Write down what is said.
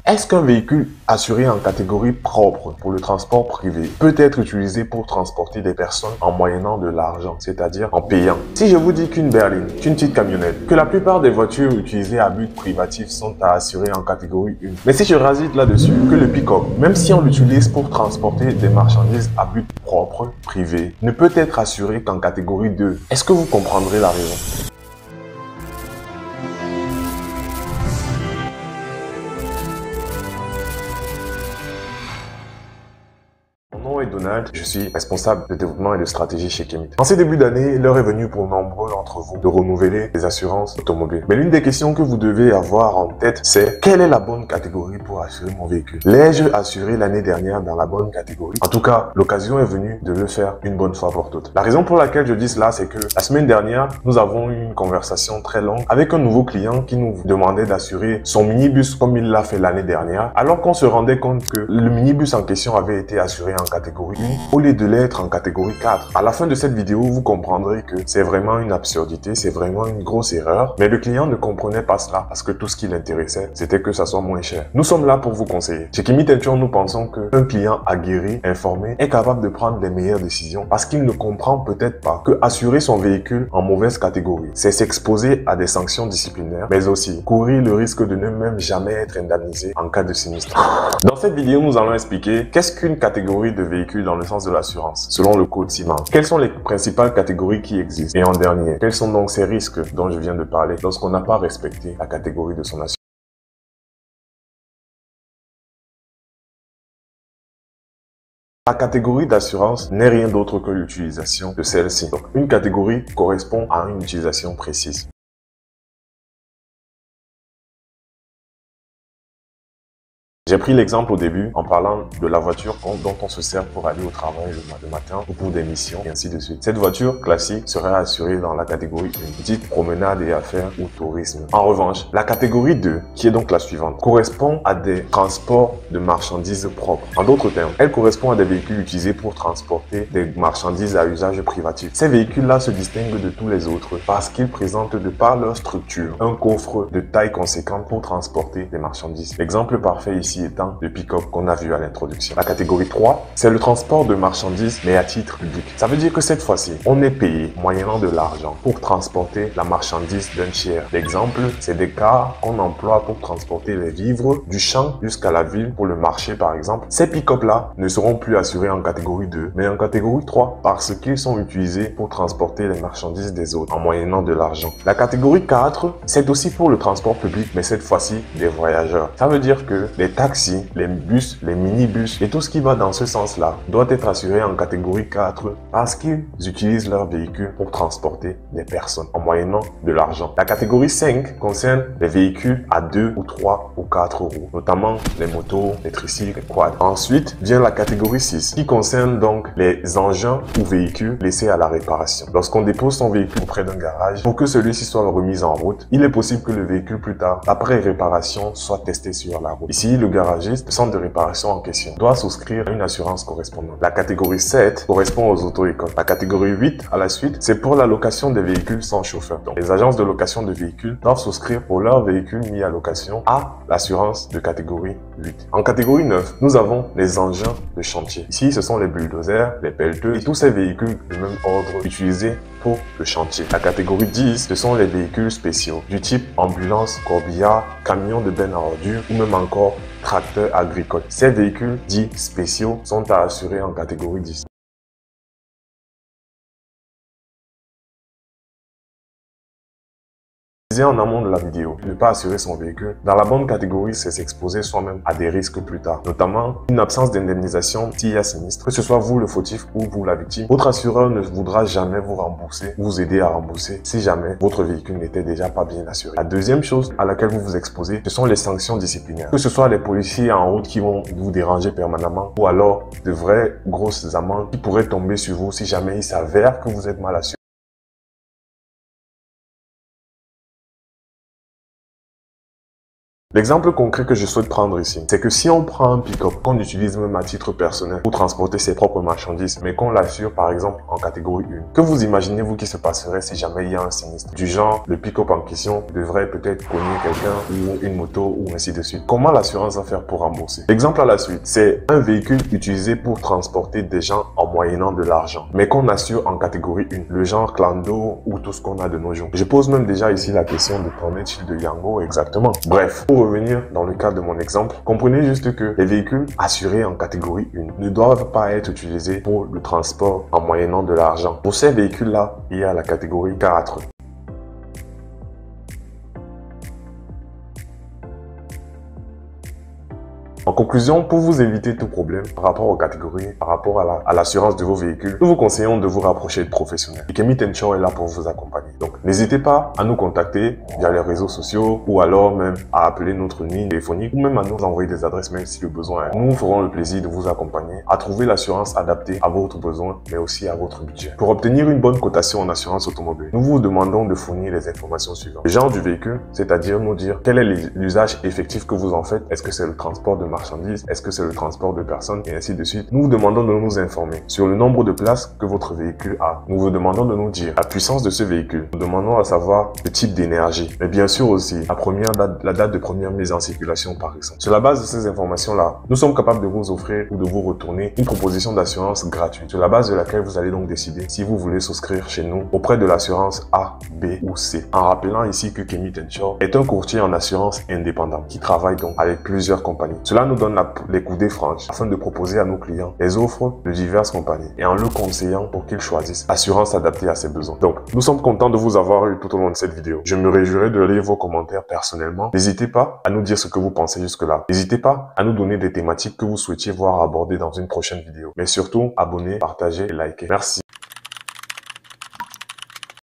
Est-ce qu'un véhicule assuré en catégorie propre pour le transport privé peut être utilisé pour transporter des personnes en moyennant de l'argent, c'est-à-dire en payant? Si je vous dis qu'une berline, qu'une petite camionnette, que la plupart des voitures utilisées à but privatif sont à assurer en catégorie 1, mais si je rajoute là-dessus que le pick-up, même si on l'utilise pour transporter des marchandises à but propre, privé, ne peut être assuré qu'en catégorie 2, est-ce que vous comprendrez la raison? Mon nom est Donald, je suis responsable de développement et de stratégie chez Kemit. En ces débuts d'année, l'heure est venue pour nombreux d'entre vous de renouveler les assurances automobiles. Mais l'une des questions que vous devez avoir en tête, c'est quelle est la bonne catégorie pour assurer mon véhicule? L'ai-je assuré l'année dernière dans la bonne catégorie? En tout cas, l'occasion est venue de le faire une bonne fois pour toutes. La raison pour laquelle je dis cela, c'est que la semaine dernière, nous avons eu une conversation très longue avec un nouveau client qui nous demandait d'assurer son minibus comme il l'a fait l'année dernière, alors qu'on se rendait compte que le minibus en question avait été assuré en catégorie 1 au lieu de l'être en catégorie 4. À la fin de cette vidéo, vous comprendrez que c'est vraiment une absurdité, c'est vraiment une grosse erreur, mais le client ne comprenait pas cela parce que tout ce qui l'intéressait, c'était que ça soit moins cher. Nous sommes là pour vous conseiller. Chez Kemit Insure, nous pensons qu'un client aguerri, informé, est capable de prendre les meilleures décisions parce qu'il ne comprend peut-être pas que assurer son véhicule en mauvaise catégorie, c'est s'exposer à des sanctions disciplinaires, mais aussi courir le risque de ne même jamais être indemnisé en cas de sinistre. Dans cette vidéo, nous allons expliquer qu'est-ce qu'une catégorie de véhicules dans le sens de l'assurance, selon le code Siman. Quelles sont les principales catégories qui existent? Et en dernier, quels sont donc ces risques dont je viens de parler lorsqu'on n'a pas respecté la catégorie de son assurance? La catégorie d'assurance n'est rien d'autre que l'utilisation de celle-ci. Donc, une catégorie correspond à une utilisation précise. J'ai pris l'exemple au début en parlant de la voiture dont on se sert pour aller au travail le matin ou pour des missions et ainsi de suite. Cette voiture classique serait assurée dans la catégorie 1, dite promenade et affaires ou tourisme. En revanche, la catégorie 2, qui est donc la suivante, correspond à des transports de marchandises propres. En d'autres termes, elle correspond à des véhicules utilisés pour transporter des marchandises à usage privatif. Ces véhicules-là se distinguent de tous les autres parce qu'ils présentent de par leur structure un coffre de taille conséquente pour transporter des marchandises. L'exemple parfait ici étant le pick-up qu'on a vu à l'introduction. La catégorie 3, c'est le transport de marchandises mais à titre public. Ça veut dire que cette fois-ci, on est payé moyennant de l'argent pour transporter la marchandise d'un tiers. L'exemple, c'est des cars qu'on emploie pour transporter les vivres du champ jusqu'à la ville pour le marché par exemple. Ces pick-up-là ne seront plus assurés en catégorie 2 mais en catégorie 3 parce qu'ils sont utilisés pour transporter les marchandises des autres en moyennant de l'argent. La catégorie 4, c'est aussi pour le transport public mais cette fois-ci des voyageurs. Ça veut dire que les taxis, les bus, les minibus et tout ce qui va dans ce sens-là doit être assuré en catégorie 4 parce qu'ils utilisent leur véhicule pour transporter des personnes en moyennant de l'argent. La catégorie 5 concerne les véhicules à 2 ou 3 ou 4 roues, notamment les motos, les tricycles, les quads. Ensuite vient la catégorie 6 qui concerne donc les engins ou véhicules laissés à la réparation. Lorsqu'on dépose son véhicule auprès d'un garage, pour que celui-ci soit remis en route, il est possible que le véhicule plus tard, après réparation, soit testé sur la route. Ici, le garagiste, le centre de réparation en question, doit souscrire à une assurance correspondante. La catégorie 7 correspond aux auto-écoles. La catégorie 8, à la suite, c'est pour la location des véhicules sans chauffeur. Donc, les agences de location de véhicules doivent souscrire pour leurs véhicules mis à location à l'assurance de catégorie 8. En catégorie 9, nous avons les engins de chantier. Ici, ce sont les bulldozers, les pelleteux et tous ces véhicules du même ordre utilisés pour le chantier. La catégorie 10, ce sont les véhicules spéciaux du type ambulance, corbillard, camion de benne à ordures ou même encore tracteurs agricoles. Ces véhicules dits spéciaux sont à assurer en catégorie 10. En amont de la vidéo, ne pas assurer son véhicule. Dans la bonne catégorie, c'est s'exposer soi-même à des risques plus tard, notamment une absence d'indemnisation s'il y a sinistre, que ce soit vous le fautif ou vous la victime. Votre assureur ne voudra jamais vous rembourser, vous aider à rembourser si jamais votre véhicule n'était déjà pas bien assuré. La deuxième chose à laquelle vous vous exposez, ce sont les sanctions disciplinaires. Que ce soit les policiers en route qui vont vous déranger permanemment ou alors de vraies grosses amendes qui pourraient tomber sur vous si jamais il s'avère que vous êtes mal assuré. L'exemple concret que je souhaite prendre ici, c'est que si on prend un pick-up qu'on utilise même à titre personnel pour transporter ses propres marchandises, mais qu'on l'assure par exemple en catégorie 1, que vous imaginez-vous qui se passerait si jamais il y a un sinistre? Du genre, le pick-up en question devrait peut-être cogner quelqu'un ou une moto ou ainsi de suite. Comment l'assurance va faire pour rembourser? L'exemple à la suite, c'est un véhicule utilisé pour transporter des gens en moyennant de l'argent, mais qu'on assure en catégorie 1, le genre clando ou tout ce qu'on a de nos jours. Je pose même déjà ici la question de qu'en est-il de Yango exactement. Bref, pour revenir dans le cas de mon exemple, comprenez juste que les véhicules assurés en catégorie 1 ne doivent pas être utilisés pour le transport en moyennant de l'argent. Pour ces véhicules-là, il y a la catégorie 4. En conclusion, pour vous éviter tout problème par rapport aux catégories, par rapport à l'assurance de vos véhicules, nous vous conseillons de vous rapprocher de professionnels. Ikemit Insure est là pour vous accompagner. Donc, n'hésitez pas à nous contacter via les réseaux sociaux ou alors même à appeler notre ligne téléphonique ou même à nous envoyer des adresses mail si le besoin est. Nous ferons le plaisir de vous accompagner à trouver l'assurance adaptée à votre besoin, mais aussi à votre budget. Pour obtenir une bonne cotation en assurance automobile, nous vous demandons de fournir les informations suivantes. Le genre du véhicule, c'est-à-dire nous dire quel est l'usage effectif que vous en faites. Est-ce que c'est le transport de marchandises, est-ce que c'est le transport de personnes et ainsi de suite. Nous vous demandons de nous informer sur le nombre de places que votre véhicule a. Nous vous demandons de nous dire la puissance de ce véhicule. Nous demandons à savoir le type d'énergie, mais bien sûr aussi la date de première mise en circulation par exemple. Sur la base de ces informations-là, nous sommes capables de vous offrir ou de vous retourner une proposition d'assurance gratuite sur la base de laquelle vous allez donc décider si vous voulez souscrire chez nous auprès de l'assurance A, B ou C. En rappelant ici que Ikemit Insure est un courtier en assurance indépendant qui travaille donc avec plusieurs compagnies. Cela nous donne les coudées franches afin de proposer à nos clients les offres de diverses compagnies et en le conseillant pour qu'ils choisissent l'assurance adaptée à ses besoins. Donc, nous sommes contents de vous avoir eu tout au long de cette vidéo. Je me réjouirai de lire vos commentaires personnellement. N'hésitez pas à nous dire ce que vous pensez jusque-là. N'hésitez pas à nous donner des thématiques que vous souhaitiez voir abordées dans une prochaine vidéo. Mais surtout, abonnez, partagez et likez. Merci.